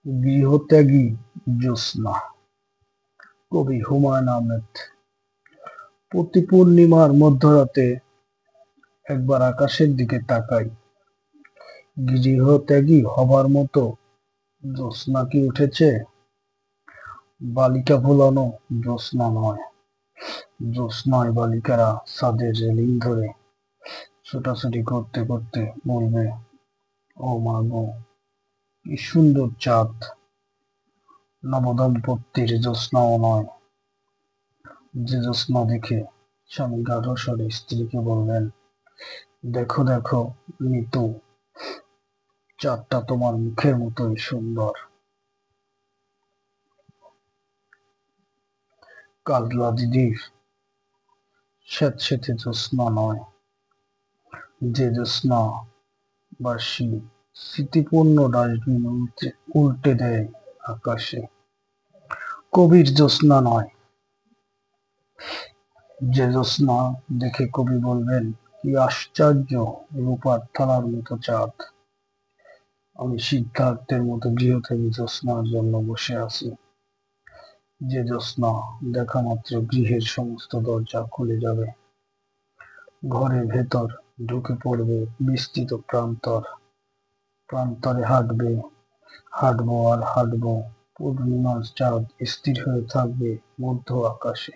গৃহত্যাগী জ্যোৎস্না। কবি হুমায়ুন আহমেদ। প্রতি পূর্ণিমার মধ্যরাতে একবার আকাশের দিকে তাকাই, গৃহত্যাগী হবার মতো জ্যোৎস্না কি উঠেছে? বালিকা ভোলানো জ্যোৎস্না নয়, জ্যোৎস্নায় বালিকারা ছাদের রেলিং ধরে ছোটাছুটি করতে করতে বলবে, ও মা গো, কি সুন্দর চাঁদ। নবদম্পতির জ্যোৎস্নাও নয়, যে জ্যোৎস্না দেখে স্বামী গাঢ় স্বরে স্ত্রীকে বলবেন, দেখো দেখো নিতু, চাঁদটা তোমার মুখের মতোই সুন্দর। কাজলা দিদির স্যাঁতসেঁতে জ্যোৎস্না নয়, যে জ্যোৎস্না বার্ষি স্মৃতিপূর্ণ ডাস্টবিন উল্টে দেয় আকাশে। কবির জ্যোৎস্না নয়, যে জ্যোৎস্না দেখে কবি বলবেন, কি আশ্চর্য রূপার থালার মতো চাঁদ। আমি সিদ্ধার্থের মতো গৃহত্যাগী জ্যোৎস্নার জন্য বসে আছি, যে জ্যোৎস্না দেখা মাত্র গৃহের সমস্ত দরজা খুলে যাবে, ঘরের ভেতর ঢুকে পড়বে বিস্তৃত প্রান্তর, প্রান্তরে হাঁটবো আর হাঁটবো, পূর্ণিমার চাঁদ স্থির হয়ে থাকবে মধ্য আকাশে।